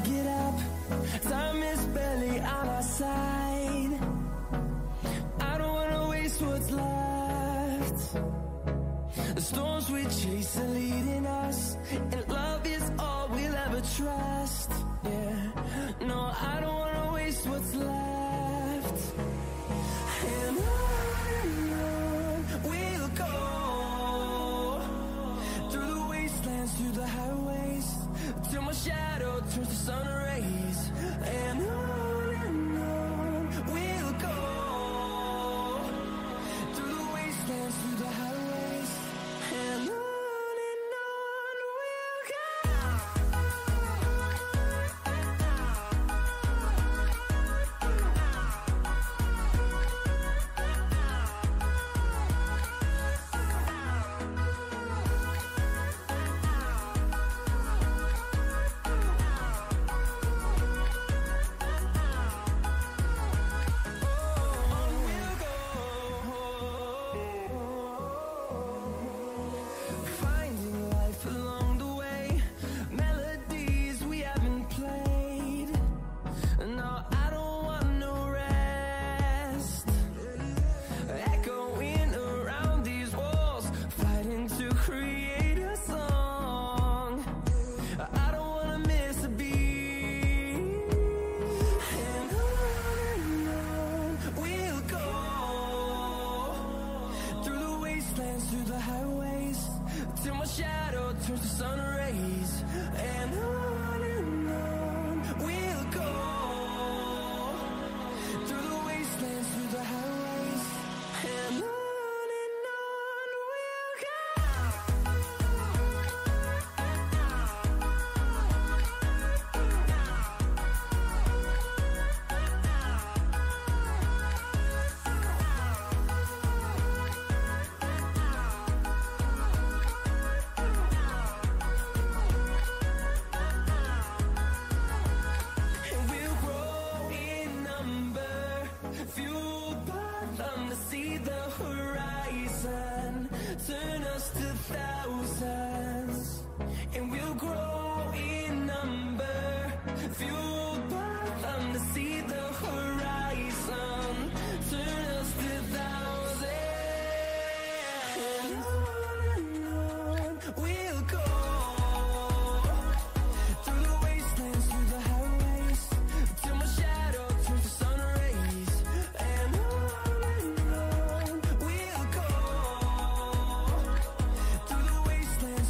get up, time is barely on our side. I don't wanna waste what's left. The storms we chase are leading us, and love is all we'll ever trust. Yeah, no, I don't wanna waste what's left. And on we'll go, through the wastelands, through the highways, till my shadow turns to sun rays. And on we'll go, through the wastelands, through the highways, and on we'll go. Finding life along the way, melodies we haven't played. No, I don't want no rest. Echoing around these walls, fighting to create a song. I don't wanna miss a beat. And on we'll go, through the wastelands, through the highways, till my shadow turns to sun rays. And on we'll go, through the wastelands, through the highways, and on we'll go. And we'll grow in number, fueled by them to see the horizon, turn us to thousands. And we'll grow in number, fueled by them to see the horizon, turn us to thousands. And on we'll go, through the wastelands, through the highways, till my shadow turns to sun rays. And on we'll go, through the wastelands,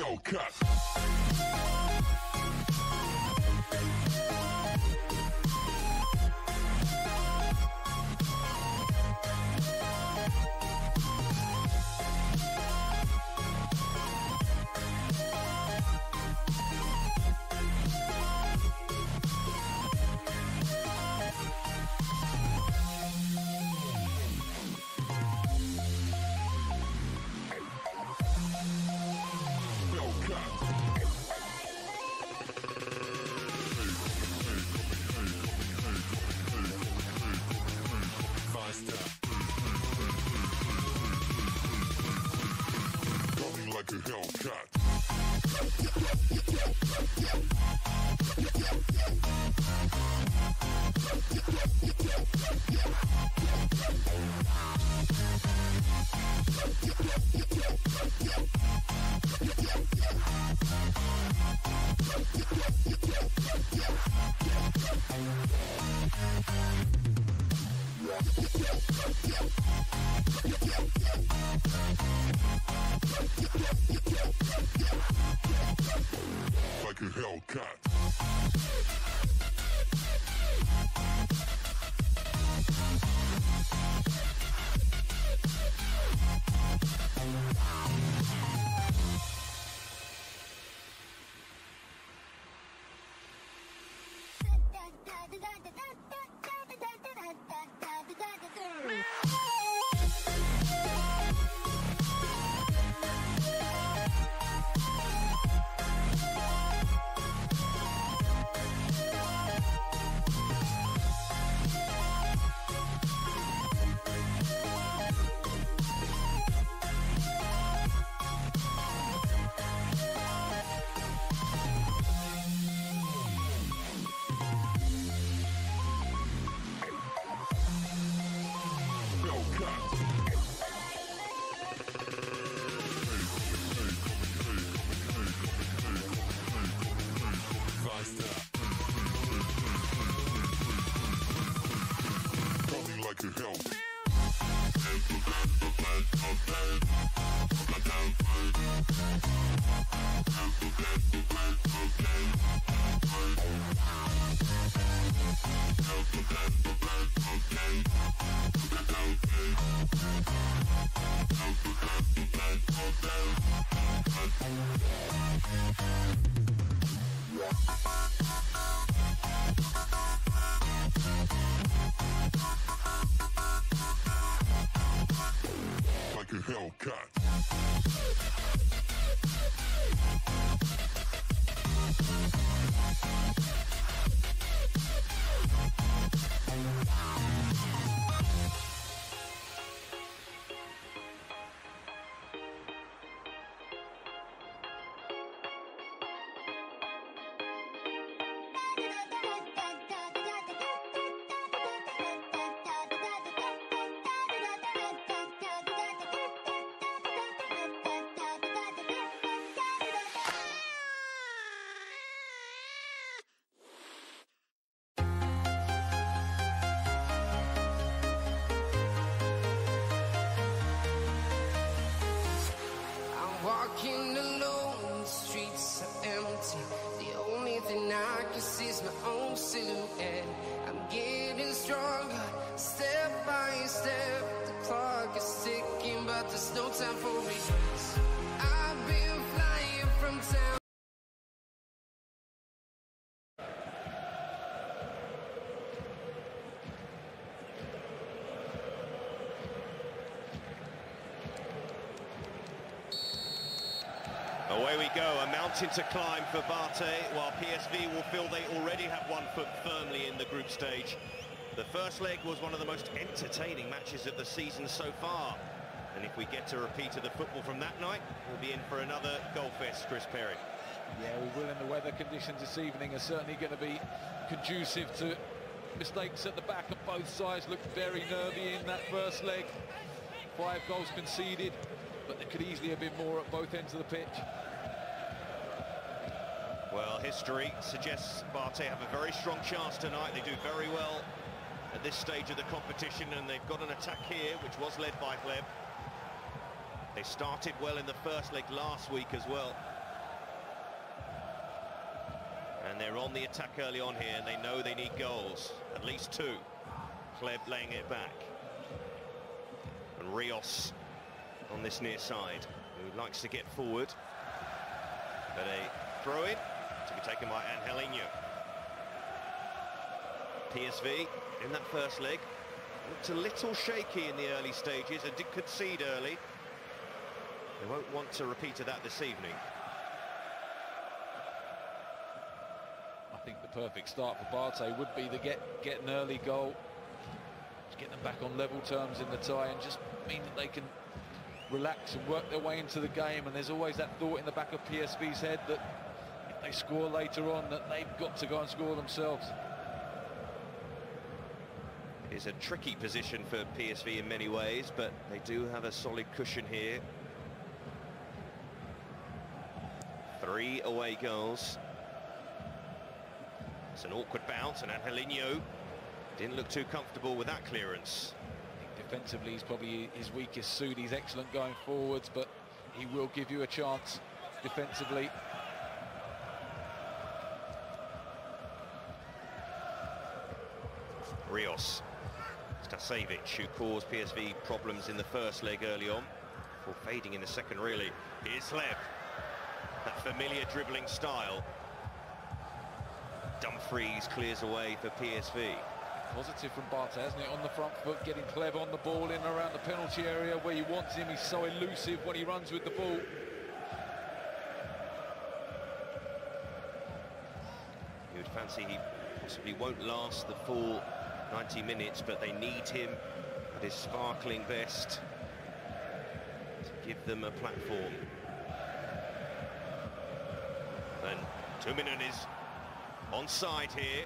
Hellcat. Like a Hellcat. Like a Hellcat. Like a hell. Like a Hellcat. Walking alone, the streets are empty. The only thing I can see is my own silhouette. I'm getting stronger, step by step. The clock is ticking, but there's no time for regrets. I've been flying from town. Away we go, a mountain to climb for BATE, while PSV will feel they already have one foot firmly in the group stage. The first leg was one of the most entertaining matches of the season so far. And if we get a repeat of the football from that night, we'll be in for another goal fest, Chris Perry. Yeah, we will, and the weather conditions this evening are certainly going to be conducive to mistakes at the back of both sides. Looked very nervy in that first leg. 5 goals conceded, but there could easily have been more at both ends of the pitch. Well, history suggests BATE have a very strong chance tonight. They do very well at this stage of the competition, and they've got an attack here, which was led by Gleb. They started well in the first leg last week as well. And they're on the attack early on here, and they know they need goals. At least 2. Kleb laying it back. And Rios on this near side, who likes to get forward. But a throw-in to be taken by Angelinho. PSV in that first leg looked a little shaky in the early stages and did concede early. They won't want to repeat of that this evening. I think the perfect start for BATE would be to get an early goal, to get them back on level terms in the tie, and just mean that they can relax and work their way into the game. And there's always that thought in the back of PSV's head that if they score later on, that they've got to go and score themselves. It's a tricky position for PSV in many ways, but they do have a solid cushion here. 3 away goals. It's an awkward bounce, and Angelinho didn't look too comfortable with that clearance. I think defensively he's probably his weakest suit. He's excellent going forwards, but he will give you a chance defensively. Rios. Stasevic, who caused PSV problems in the first leg early on, before fading in the second, really. Here's Lev. That familiar dribbling style. Dumfries clears away for PSV. Positive from BATE, hasn't it? On the front foot, getting Kleb on the ball in and around the penalty area where you want him. He's so elusive when he runs with the ball. You would fancy he possibly won't last the full 90 minutes, but they need him at his sparkling best to give them a platform. And Tuminen is on side here,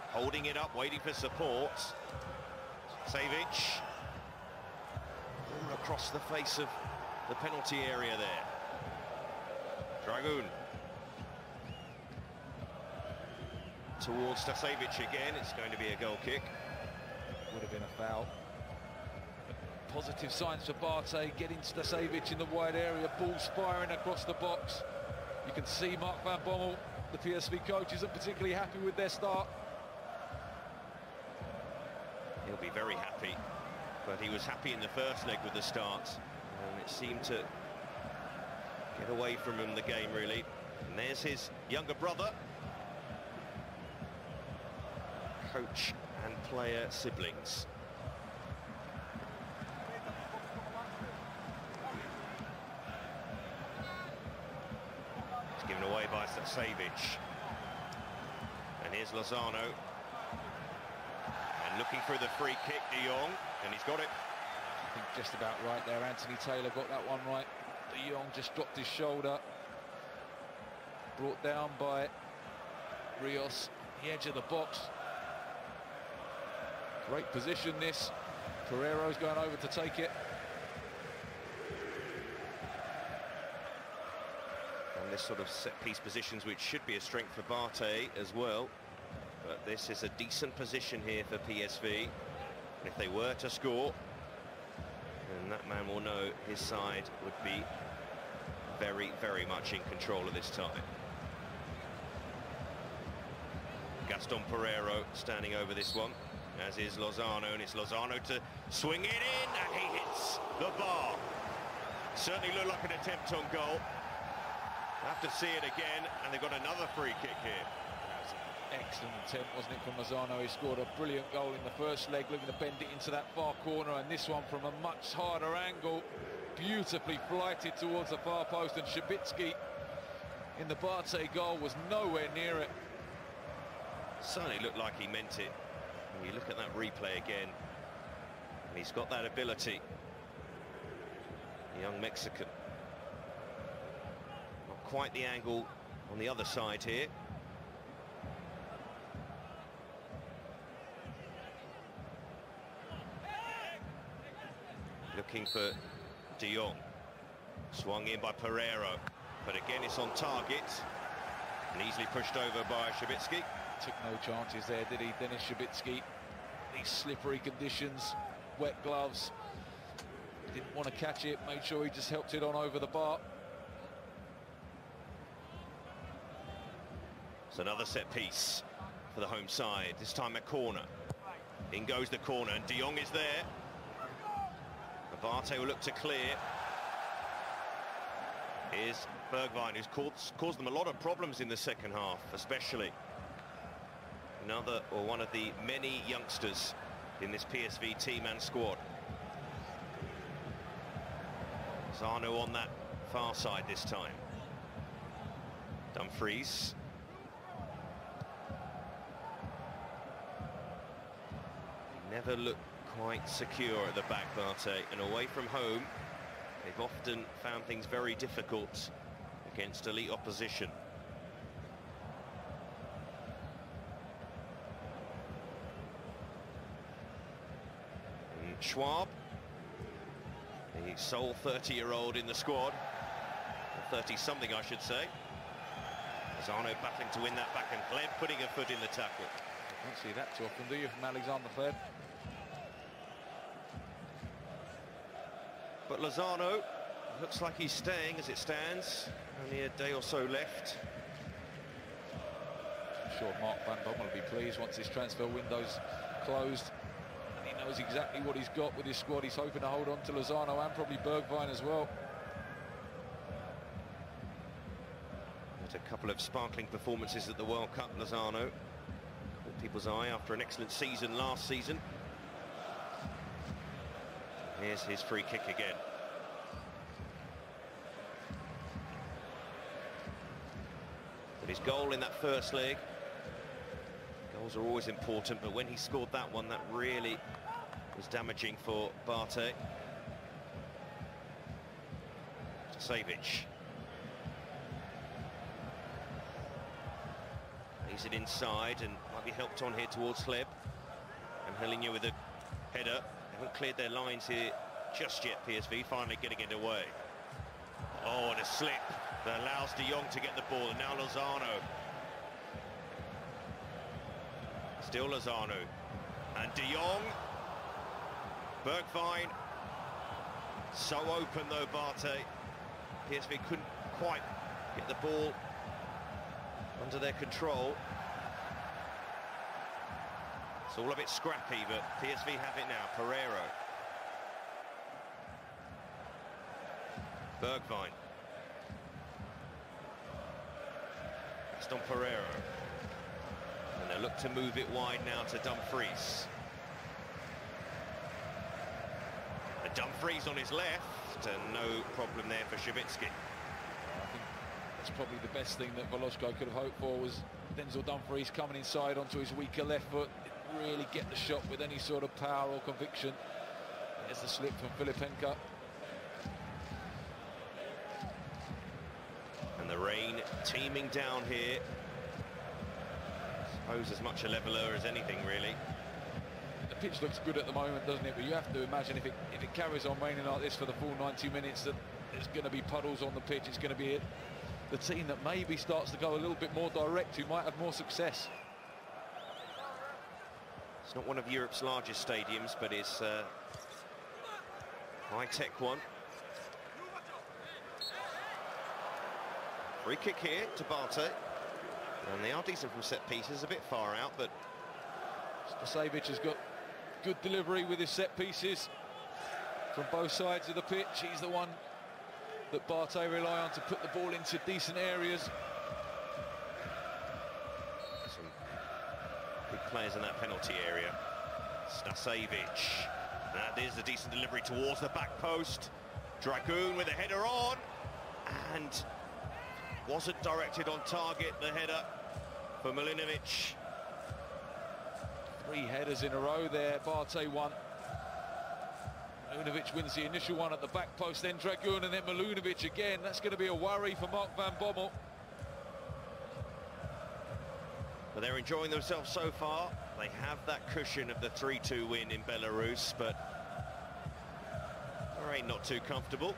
holding it up, waiting for support. Savic all across the face of the penalty area there. Dragoon towards Stasevic again. It's going to be a goal kick. Would have been a foul. Positive signs for BATE, getting Stasevic in the wide area, ball firing across the box. You can see Mark van Bommel, the PSV coach, isn't particularly happy with their start. He'll be very happy, but he was happy in the first leg with the start, and it seemed to get away from him the game, really. And there's his younger brother, coach and player siblings. It's given away by Stasevic. And here's Lozano. And looking for the free kick, De Jong, and he's got it. I think just about right there. Anthony Taylor got that one right. De Jong just dropped his shoulder. Brought down by Rios, the edge of the box. Great position this. Pereiro's going over to take it. And this sort of set-piece positions, which should be a strength for BATE as well. But this is a decent position here for PSV. And if they were to score, then that man will know his side would be very, very much in control of this time. Gaston Pereiro standing over this one, as is Lozano, and it's Lozano to swing it in, and he hits the bar. Certainly looked like an attempt on goal. Have to see it again, and they've got another free kick here. Excellent attempt, wasn't it, from Lozano? He scored a brilliant goal in the first leg, looking to bend it into that far corner, and this one from a much harder angle, beautifully flighted towards the far post, and Shabitsky in the BATE goal was nowhere near it. Certainly looked like he meant it. When you look at that replay again, and he's got that ability. The young Mexican. Not quite the angle on the other side here. Looking for De Jong. Swung in by Pereiro, but again it's on target and easily pushed over by Shabitsky. Took no chances there, did he, Dennis Shabitsky? These slippery conditions, wet gloves. Didn't want to catch it, made sure he just helped it on over the bar. It's another set piece for the home side, this time a corner. In goes the corner, and De Jong is there. BATE will look to clear. Here's Bergwijn, who's caused them a lot of problems in the second half, especially. Another, or one of the many youngsters in this PSV team and squad. Zano on that far side this time. Dumfries. Never look quite secure at the back, BATE, and away from home they've often found things very difficult against elite opposition. And Schwab, the sole 30-year-old in the squad, or 30-something I should say. Zano battling to win that back, and Gleb putting a foot in the tackle. You don't see that too often, do you, from Alexander Gleb? But Lozano looks like he's staying as it stands. Only a day or so left. I'm sure Mark Van Bommel will be pleased once this transfer window's closed. And he knows exactly what he's got with his squad. He's hoping to hold on to Lozano and probably Bergwijn as well. Had a couple of sparkling performances at the World Cup, Lozano. Caught people's eye after an excellent season last season. Here's his free kick again. But his goal in that first leg, goals are always important, but when he scored that one, that really was damaging for BATE. Savic. He's it inside and might be helped on here towards Gleb. And Helinho with a header. Haven't cleared their lines here just yet, PSV, finally getting it away. Oh, and a slip that allows De Jong to get the ball, and now Lozano. Still Lozano. And De Jong. Bergwijn. So open though, BATE. PSV couldn't quite get the ball under their control. It's all a bit scrappy, but PSV have it now. Pereiro. Bergwijn. Gaston Pereiro. And they look to move it wide now to Dumfries. And Dumfries on his left, and no problem there for Shavitsky. I think that's probably the best thing that Veloshko could have hoped for, was Denzel Dumfries coming inside onto his weaker left foot. Really get the shot with any sort of power or conviction. There's the slip from Filipenka. And the rain teeming down here. I suppose as much a leveler as anything, really. The pitch looks good at the moment, doesn't it? But you have to imagine if it carries on raining like this for the full 90 minutes, that there's going to be puddles on the pitch. It's going to be the team that maybe starts to go a little bit more direct, who might have more success. It's not one of Europe's largest stadiums, but it's a high-tech one. Free kick here to BATE. And they are decent from set pieces, a bit far out, but Savic has got good delivery with his set pieces from both sides of the pitch. He's the one that BATE rely on to put the ball into decent areas. some big players in that penalty area. Stasevich. That is a decent delivery towards the back post. Dragoon with a header on, and wasn't directed on target, the header for Milinovic. 3 headers in a row there. BATE won. Milinovic wins the initial one at the back post, then Dragoon, and then Milinovic again. That's going to be a worry for Mark Van Bommel. But they're enjoying themselves so far. They have that cushion of the 3-2 win in Belarus, but they ain't not too comfortable.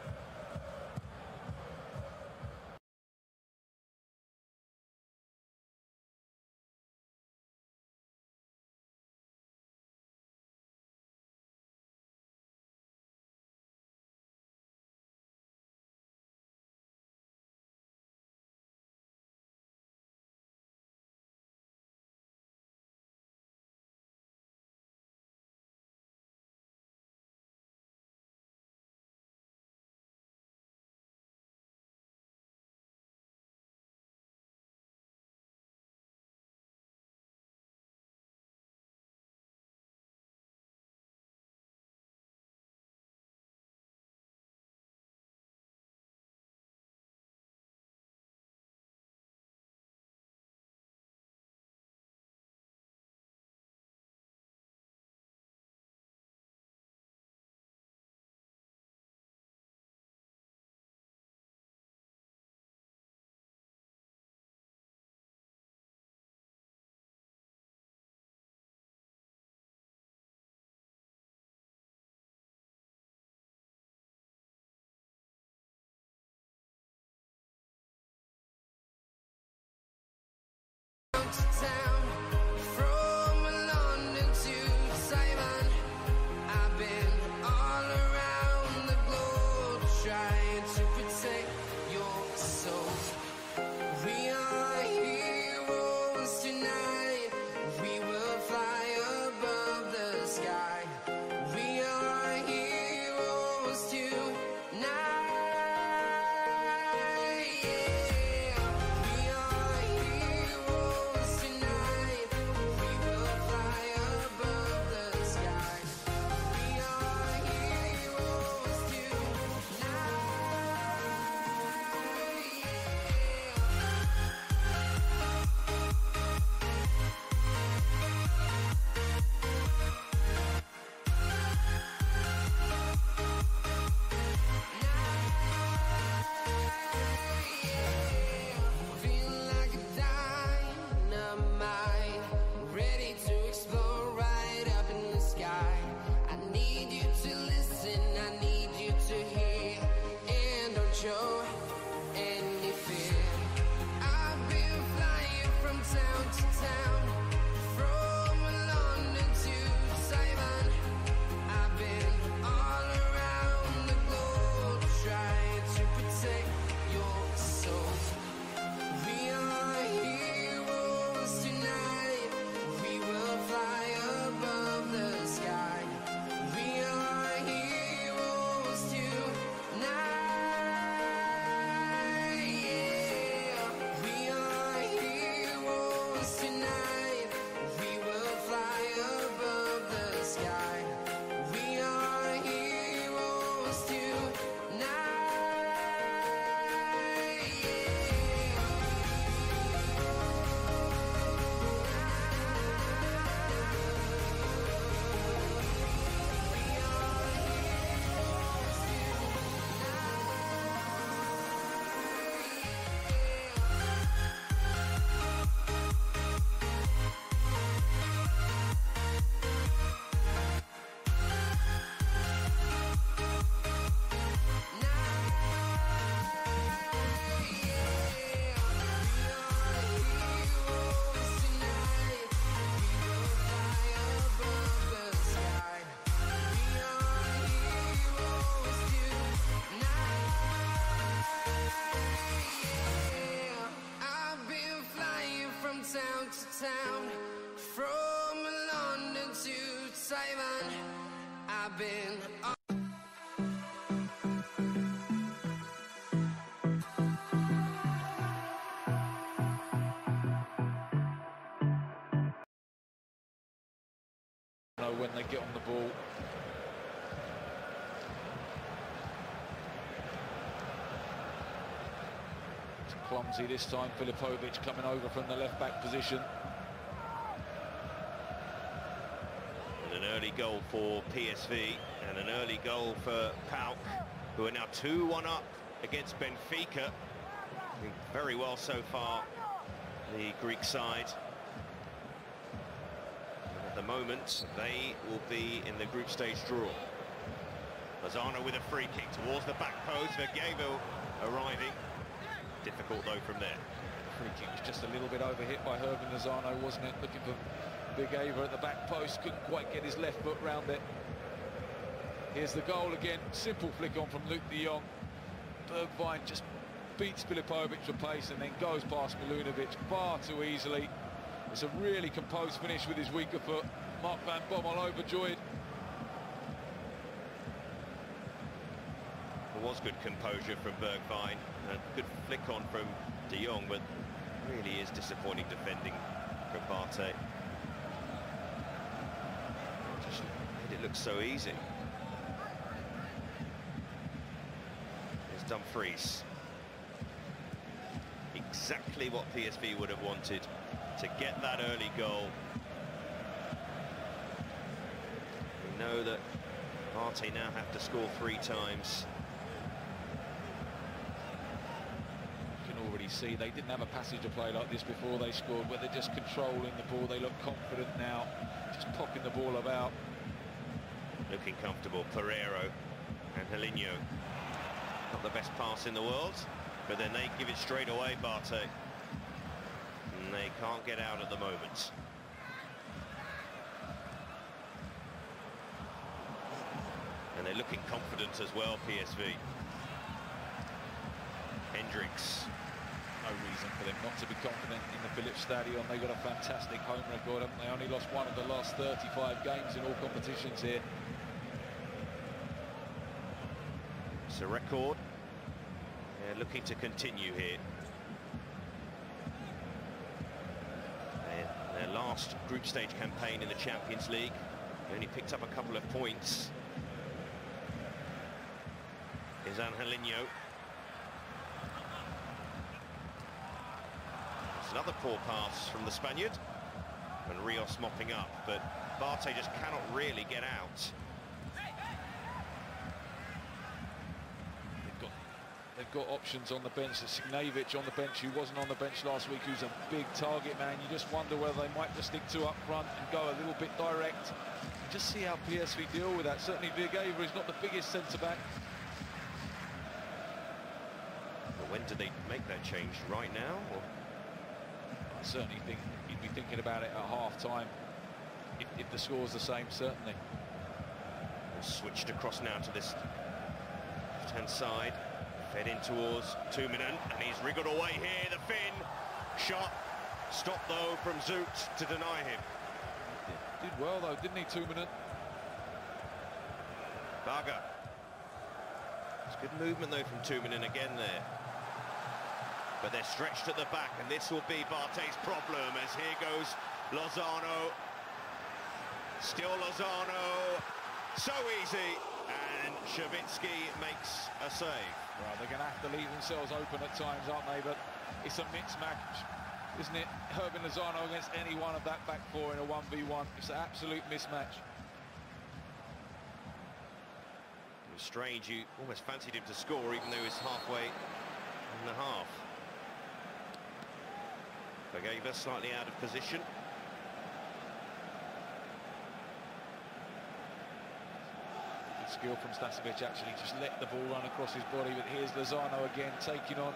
town, from London to Taiwan. I've been when they get on the ball. It's clumsy this time. Filipovic coming over from the left-back position. And an early goal for PSV and an early goal for PAOK, who are now 2-1 up against BENFICA. Doing very well so far, the Greek side. At the moment, they will be in the group stage draw. Lozano with a free kick towards the back post. Vergevo arriving. Difficult though from there. Free kick was just a little bit overhit by Herman Lozano, wasn't it? Looking for Vergevo at the back post. Couldn't quite get his left foot round it. Here's the goal again. Simple flick on from Luke de Jong. Bergwijn just beats Filipovic for pace and then goes past Milutinovic far too easily. It's a really composed finish with his weaker foot. Mark van Bommel overjoyed. There was good composure from Bergwijn. A good flick on from de Jong, but really is disappointing defending from BATE. Just made it look so easy. Here's Dumfries. Exactly what PSV would have wanted to get that early goal. We know that BATE now have to score 3 times. You can already see they didn't have a passage of play like this before they scored, where they're just controlling the ball. They look confident now, just popping the ball about. Looking comfortable, Pereiro and Helinho. Not the best pass in the world, but then they give it straight away, BATE. And they can't get out at the moment. And they're looking confident as well, PSV. Hendricks. No reason for them not to be confident in the Philips Stadion. They've got a fantastic home record, haven't they? Only lost one of the last 35 games in all competitions here. It's a record. They're looking to continue here. Their last group stage campaign in the Champions League, they only picked up a couple of points. Here's Angelino. It's another poor pass from the Spaniard. And Rios mopping up, but BATE just cannot really get out. They've got options on the bench. Signevich on the bench, who wasn't on the bench last week, who's a big target man. You just wonder whether they might just stick 2 up front and go a little bit direct. Just see how PSV deal with that. Certainly Vergevo is not the biggest centre-back. But when do they make that change? Right now? Or? I certainly think you'd be thinking about it at half-time. If the score's the same, certainly. Switched across now to this left-hand side. Fed in towards Tuominen, and he's wriggled away here. The Finn shot stopped though from Zoot to deny him. Did well though, didn't he, Tuominen? Varga. It's good movement though from Tuominen again there. But they're stretched at the back, and this will be BATE's problem as here goes Lozano. Still Lozano. So easy, and Shavitsky makes a save. Well, they're going to have to leave themselves open at times, aren't they? But it's a mixed match, isn't it? Herman Lozano against any one of that back 4 in a 1v1. It's an absolute mismatch. It was strange, you almost fancied him to score, even though he was halfway in the half. Vergevo slightly out of position. Skill from Stasovic, actually just let the ball run across his body, but here's Lozano again taking on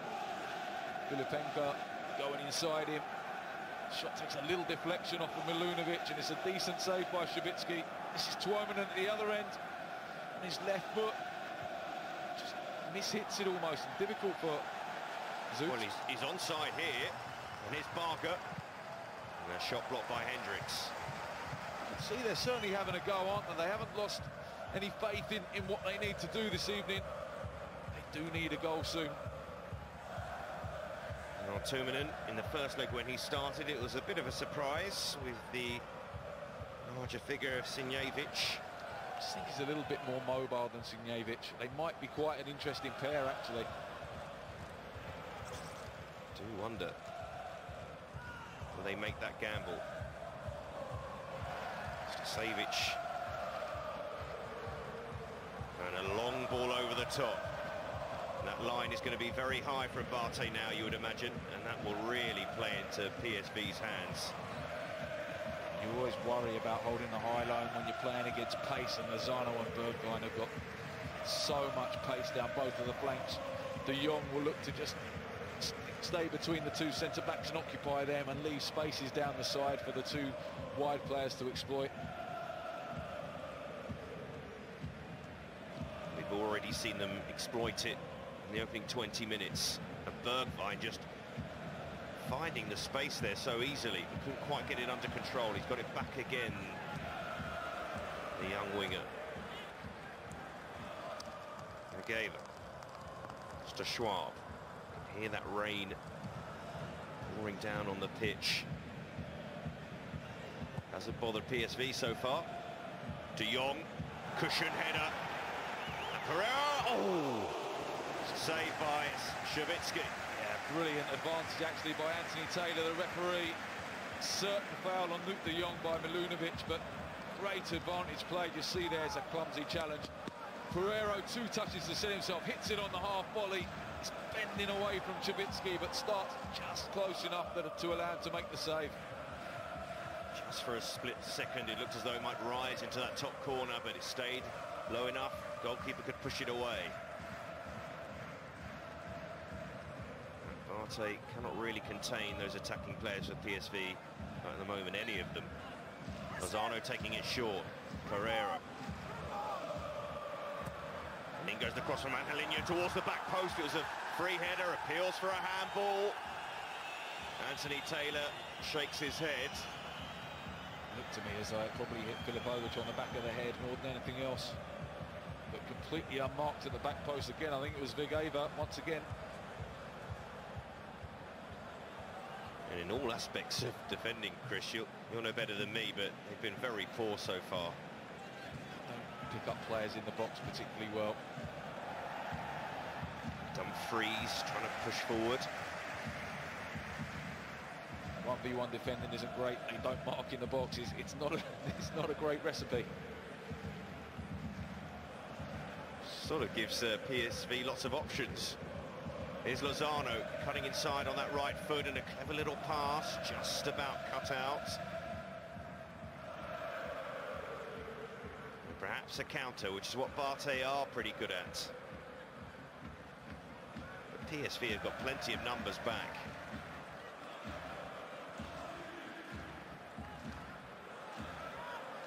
Filipenka, going inside him. Shot takes a little deflection off of Milutinovic, and it's a decent save by Shavitsky. This is Tuominen at the other end, and his left foot just mishits it almost, and difficult for Zoot. Well, he's onside here, and here's Barker. And a shot blocked by Hendricks. See, they're certainly having a go, aren't they? They haven't lost any faith in what they need to do this evening. They do need a goal soon. Well, Tuominen, in the first leg when he started, it was a bit of a surprise with the larger figure of Sinjevic. I just think he's a little bit more mobile than Sinjevic. They might be quite an interesting pair, actually. Do wonder, will they make that gamble? Savic, and a long ball over the top. That line is going to be very high from BATE now, you would imagine, and that will really play into PSV's hands. You always worry about holding the high line when you're playing against pace, and Lozano and Bergwijn have got so much pace down both of the flanks. De Jong will look to just stay between the two centre-backs and occupy them and leave spaces down the side for the two wide players to exploit. We've already seen them exploit it in the opening 20 minutes. And Bergwijn just finding the space there so easily, but couldn't quite get it under control. He's got it back again, the young winger. Gave it to Schwab. You can hear that rain pouring down on the pitch. Hasn't bothered PSV so far. De Jong, cushion header. Pereira, oh! Saved by Shavitsky. Yeah, brilliant advantage actually by Anthony Taylor, the referee. Certain foul on Luke de Jong by Milunovic, but great advantage played. You see there's a clumsy challenge. Pereira, 2 touches to set himself, hits it on the half volley. He's bending away from Shavitsky, but starts just close enough to allow him to make the save. Just for a split second, it looked as though it might rise into that top corner, but it stayed low enough. Goalkeeper could push it away. BATE cannot really contain those attacking players of PSV at the moment, any of them. Lozano taking it short. Pereira. And in goes the cross from Angelino towards the back post. It was a free header, appeals for a handball. Anthony Taylor shakes his head. Looked to me as though it probably hit Filipovic on the back of the head more than anything else. But completely unmarked at the back post again. I think it was Vigeva once again. And in all aspects of defending, Chris, you'll know better than me, but they've been very poor so far. Don't pick up players in the box particularly well. Dumfries trying to push forward. 1v1 defending isn't great. They don't mark in the box. It's not a great recipe. Sort of gives PSV lots of options. Here's Lozano cutting inside on that right foot, and a clever little pass, just about cut out. And perhaps a counter, which is what BATE are pretty good at. But PSV have got plenty of numbers back.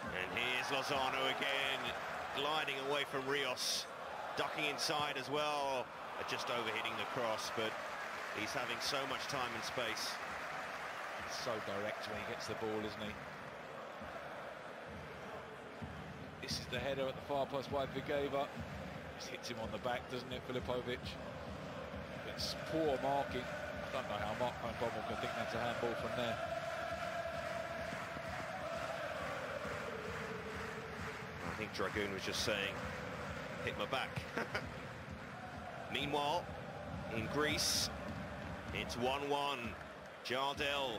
And here's Lozano again, gliding away from Rios, ducking inside as well. Just overhitting the cross, but he's having so much time and space. He's so direct when he gets the ball, isn't he? This is the header at the far post by Vigeva. Just hits him on the back, doesn't it, Filipovic? It's poor marking. I don't know how Mark Van Bommel can think that's a handball from there. I think Dragoon was just saying, hit my back. Meanwhile, in Greece, it's 1-1. Jardel,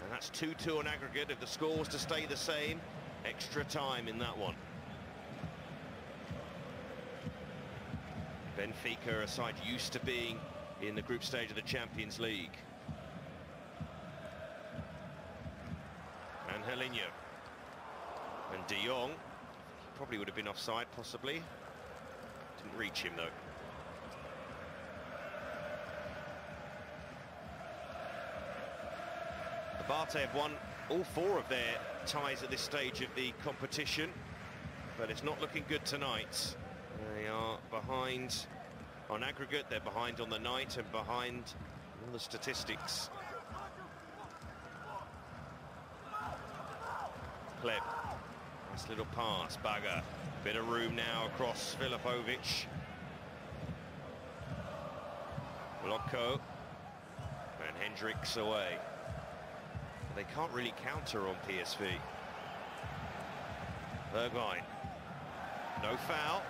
and that's 2-2 on aggregate. If the score was to stay the same, extra time in that one. Benfica, a side used to being in the group stage of the Champions League. Angelino. And De Jong, probably would have been offside, possibly. Didn't reach him, though. BATE have won all 4 of their ties at this stage of the competition, but it's not looking good tonight. They are behind on aggregate, they're behind on the night, and behind all the statistics. clip. Nice little pass, Bagger. Bit of room now across Filipovic. Blocko. And Hendricks away. They can't really counter on PSV. Bergwijn. No foul.